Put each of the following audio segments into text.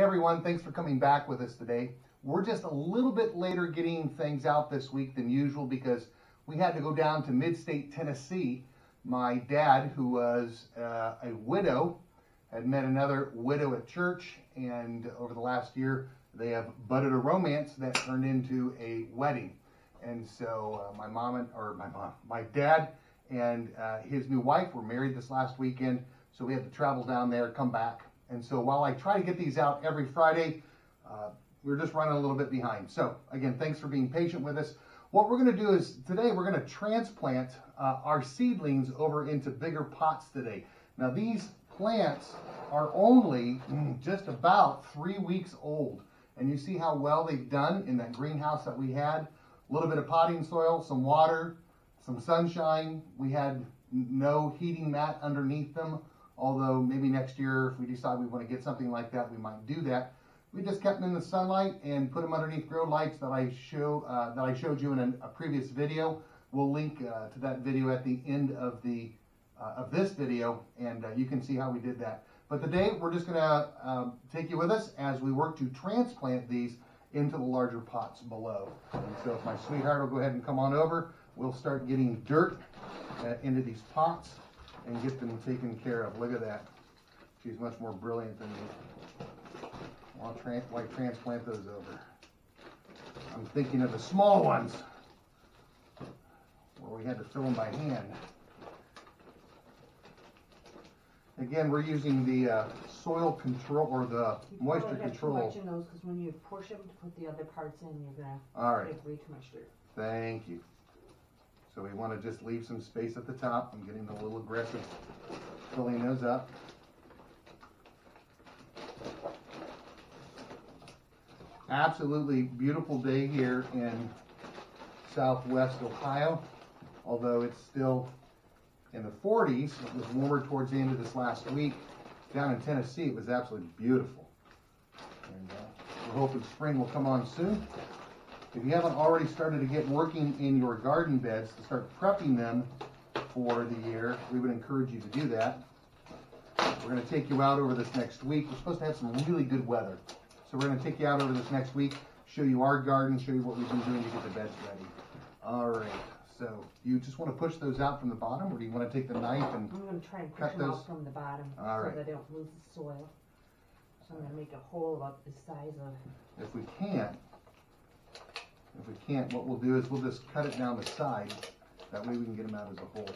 Hey everyone, thanks for coming back with us today. We're just a little bit later getting things out this week than usual because we had to go down to mid-state Tennessee. My dad, who was a widow, had met another widow at church, and over the last year they have budded a romance that turned into a wedding. And so my dad and his new wife were married this last weekend, so we had to travel down there, come back. And so while I try to get these out every Friday, we're just running a little bit behind. So again, thanks for being patient with us. What we're going to do is today we're going to transplant our seedlings over into bigger pots today. Now these plants are only just about 3 weeks old. And you see how well they've done in that greenhouse that we had. A little bit of potting soil, some water, some sunshine. We had no heating mat underneath them. Although maybe next year, if we decide we want to get something like that, we might do that. We just kept them in the sunlight and put them underneath grow lights that I showed you in a previous video. We'll link to that video at the end of this video, and you can see how we did that. But today we're just going to take you with us as we work to transplant these into the larger pots below. And so if my sweetheart will go ahead and come on over, we'll start getting dirt into these pots and get them taken care of. Look at that. She's much more brilliant than me. I'll transplant those over. I'm thinking of the small ones where we had to fill them by hand. Again, we're using the soil control or the moisture control. You have those because when you push them to put the other parts in, you're going to get way too much dirt. Thank you. So we want to just leave some space at the top. I'm getting a little aggressive filling those up. Absolutely beautiful day here in southwest Ohio, although it's still in the 40s. It was warmer towards the end of this last week. Down in Tennessee, it was absolutely beautiful. And we're hoping spring will come on soon. If you haven't already started to get working in your garden beds to start prepping them for the year, we would encourage you to do that. We're going to take you out over this next week. We're supposed to have some really good weather. So we're going to take you out over this next week, show you our garden, show you what we've been doing to get the beds ready. All right. So you just want to push those out from the bottom, or do you want to take the knife and I'm going to try and push cut them those out from the bottom so that I don't lose the soil. So I'm going to make a hole about the size of... If we can't, what we'll do is we'll just cut it down the side. That way we can get them out as a whole.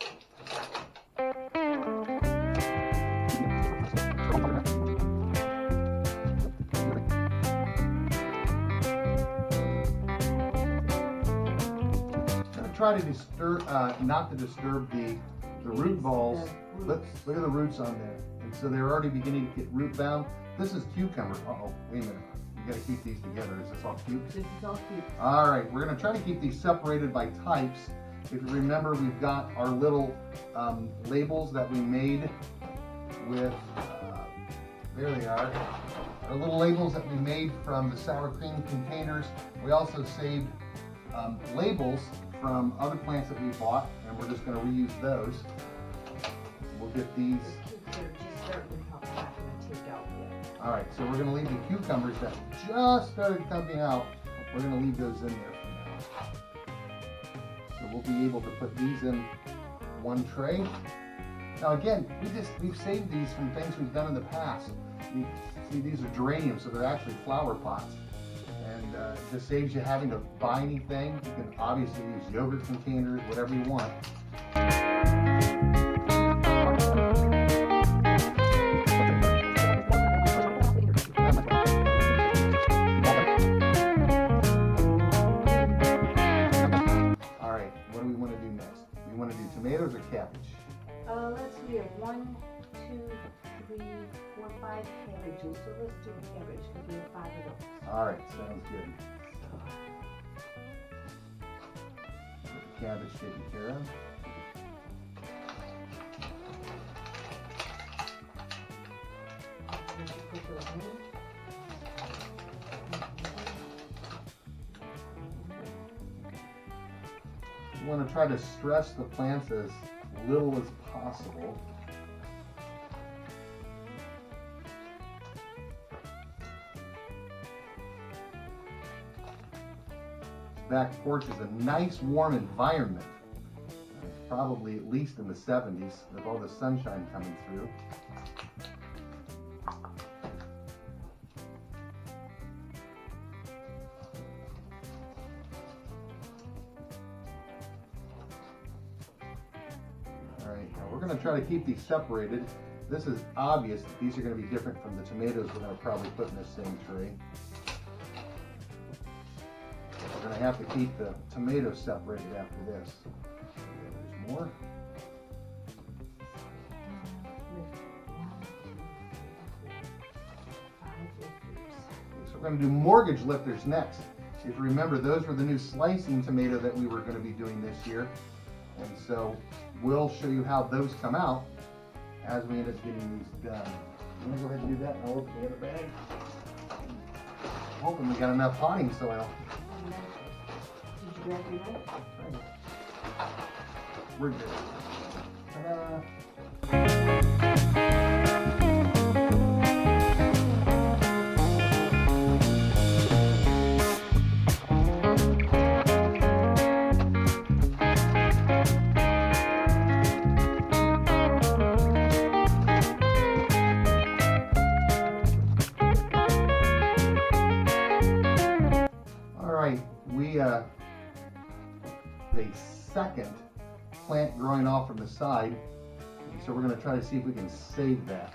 Try to disturb, not to disturb the root balls. Look at the roots on there. And so they're already beginning to get root bound. This is cucumber. Uh-oh, wait a minute. You gotta keep these together. Is this all cute? This is all cute. All right, we're gonna try to keep these separated by types. If you remember, we've got our little labels that we made with, there they are. Our little labels that we made from the sour cream containers. We also saved labels from other plants that we bought, and we're just going to reuse those. We'll get these. All right, so we're going to leave the cucumbers that just started coming out. We're going to leave those in there for now. So we'll be able to put these in one tray. Now again, we've saved these from things we've done in the past. You see, these are geraniums, so they're actually flower pots. And it just saves you having to buy anything. You can obviously use yogurt containers, whatever you want. All right, what do we want to do next? We want to do tomatoes or cabbage? Let's see, 1, 2, 3, 4, 5 cabbages. So let's do cabbage because we have 5 of those. All right, sounds good. Get the cabbage taken care of. You want to try to stress the plants as little as possible. back porch is a nice warm environment. It's probably at least in the 70s with all the sunshine coming through. Alright, now we're going to try to keep these separated. This is obvious that these are going to be different from the tomatoes we're going to probably put in this same tray. We're going to have to keep the tomatoes separated after this. There's more. So we're going to do mortgage lifters next. If you remember, those were the new slicing tomato that we were going to be doing this year. And so we'll show you how those come out as we end up getting these done. I'm going to go ahead and do that and I'll open the other bag. Hoping we got enough potting soil. Did you grab your knife? We're good. Ta-da! The second plant growing off from the side, and so we're going to try to see if we can save that.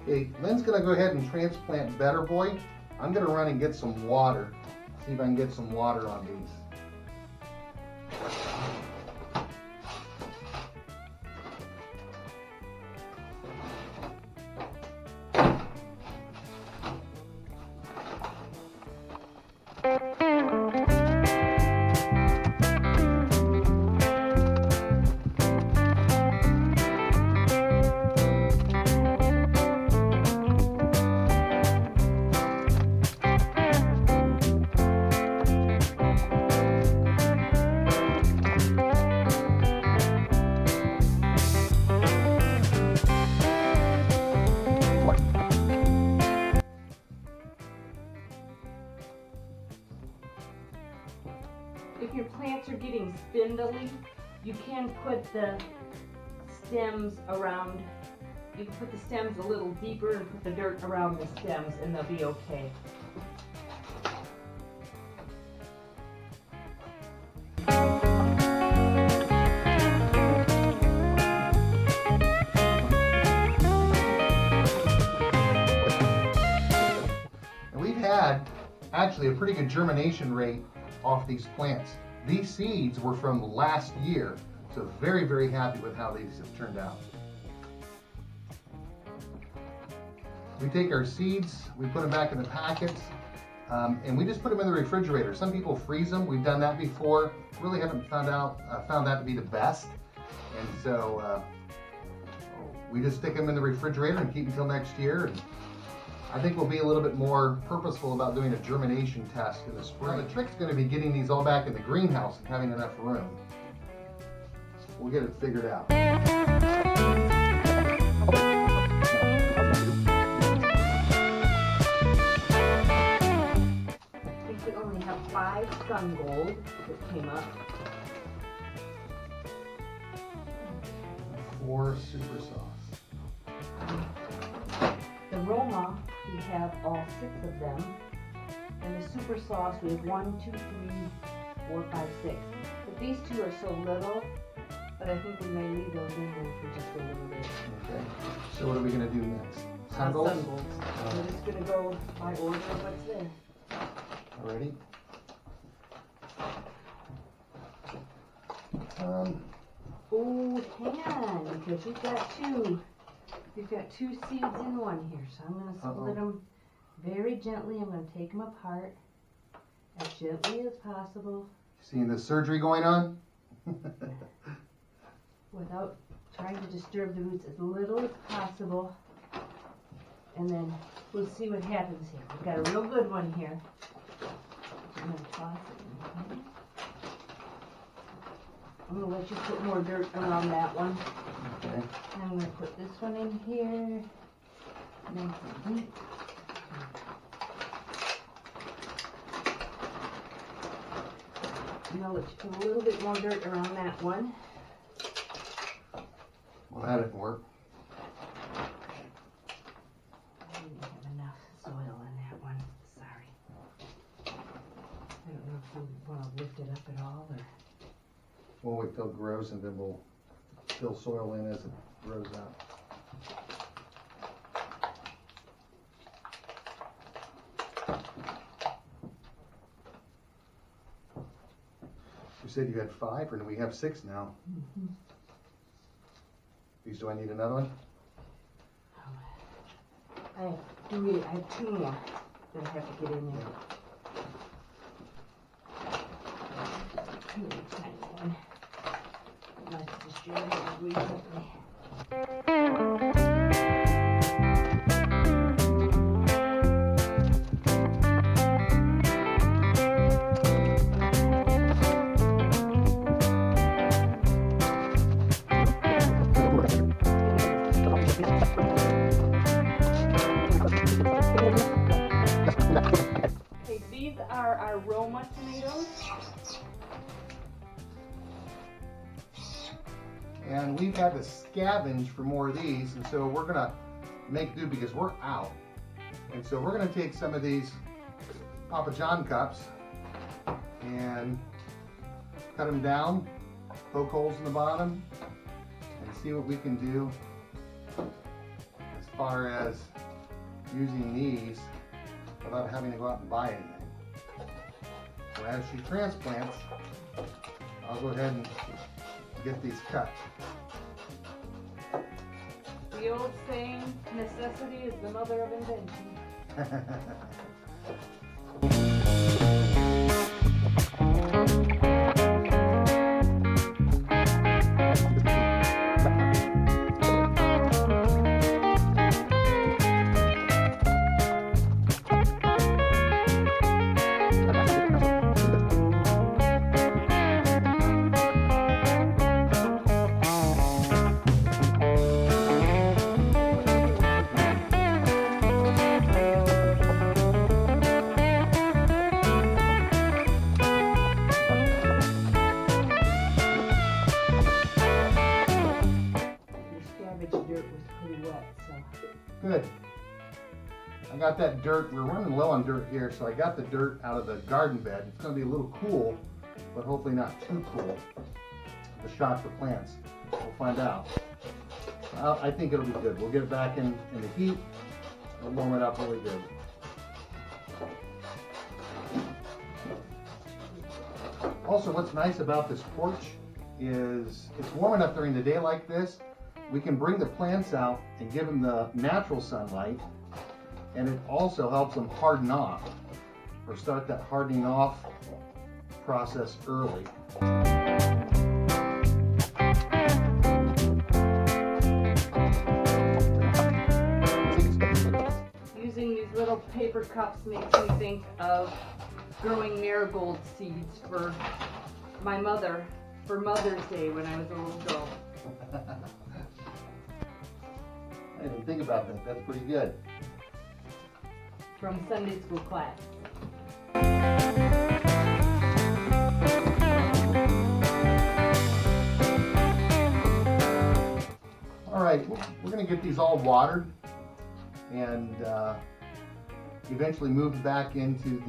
Okay, Lynn's going to go ahead and transplant Better Boy. I'm going to run and get some water. See if I can get some water on these. If your plants are getting spindly, you can put the stems around, you can put the stems a little deeper and put the dirt around the stems and they'll be okay. And we've had actually a pretty good germination rate off these plants. These seeds were from last year, so very, very happy with how these have turned out. We take our seeds, we put them back in the packets, and we just put them in the refrigerator. Some people freeze them. We've done that before. Really haven't found that to be the best, and so we just stick them in the refrigerator and keep until next year. And I think we'll be a little bit more purposeful about doing a germination test in the spring. Now, the trick's going to be getting these all back in the greenhouse and having enough room. We'll get it figured out. I think we only have 5 sun gold that came up. 4 super sauce. The Roma, we have all 6 of them. And the super sauce, we have 1, 2, 3, 4, 5, 6. But these 2 are so little, but I think we may leave those in there for just a little bit. Okay. So what are we going to do next? Sun golds? Sun golds. We're just going to go by order of what's there. Alrighty. Oh, hang on, because we've got 2 seeds in one here, so I'm going to split them very gently. I'm going to take them apart as gently as possible. Seeing the surgery going on? Without trying to disturb the roots as little as possible. and then we'll see what happens here. We've got a real good one here. I'm going to toss it in here. I'm going to let you put more dirt around that one. Okay. And I'm going to put this one in here. Nice and neat. And I'll let you put a little bit more dirt around that one. Well, that didn't work. I didn't have enough soil in that one. Sorry. I don't know if you want to lift it up at all or. We'll wait till it grows and then we'll fill soil in as it grows out. You said you had 5, or do we have 6 now? Mm-hmm. These, do I need another one? I have 2 more that I have to get in there. Tiny one. Let's just share it really quickly. Okay, these are our Roma tomatoes. And we've had to scavenge for more of these, and so we're gonna make do because we're out. And so we're gonna take some of these Papa John cups and cut them down, poke holes in the bottom, and see what we can do as far as using these without having to go out and buy anything. So as she transplants, I'll go ahead and get these cut. The old saying, necessity is the mother of invention. Good. I got that dirt. We're running low on dirt here, so I got the dirt out of the garden bed. It's going to be a little cool, but hopefully not too cool. The shot for plants. We'll find out. I think it'll be good. We'll get it back in the heat. We'll warm it up really good. Also, what's nice about this porch is it's warm enough during the day like this. We can bring the plants out and give them the natural sunlight, and it also helps them harden off, or start that hardening off process early. Using these little paper cups makes me think of growing marigold seeds for my mother for Mother's Day when I was a little girl. I didn't think about that. That's pretty good. From Sunday school class. All right, we're going to get these all watered and eventually moved back into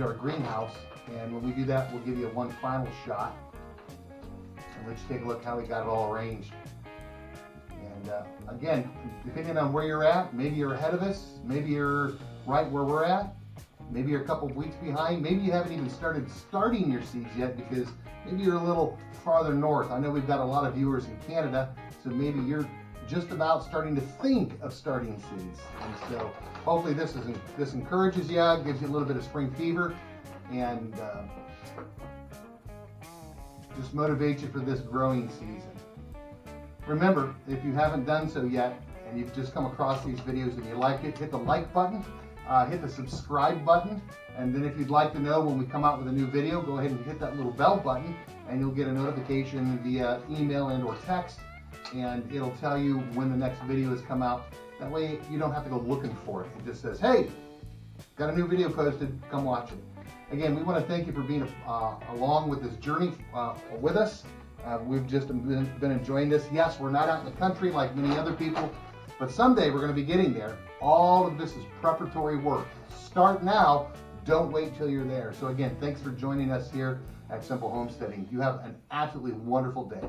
our greenhouse. And when we do that, we'll give you one final shot and let's take a look how we got it all arranged. And again, depending on where you're at, maybe you're ahead of us, maybe you're right where we're at, maybe you're a couple of weeks behind, maybe you haven't even starting your seeds yet because maybe you're a little farther north. I know we've got a lot of viewers in Canada, so maybe you're just about starting to think of starting seeds. And so hopefully this encourages you, gives you a little bit of spring fever, and just motivates you for this growing season. Remember, if you haven't done so yet, and you've just come across these videos and you like it, hit the like button, hit the subscribe button, and then if you'd like to know when we come out with a new video, go ahead and hit that little bell button, and you'll get a notification via email and or text, and it'll tell you when the next video has come out. That way you don't have to go looking for it. It just says, hey, got a new video posted, come watch it. Again, we want to thank you for being along with this journey with us. We've just been enjoying this. Yes, we're not out in the country like many other people, but someday we're going to be getting there. All of this is preparatory work. Start now, don't wait till you're there. So again, thanks for joining us here at Simple Homesteading. You have an absolutely wonderful day.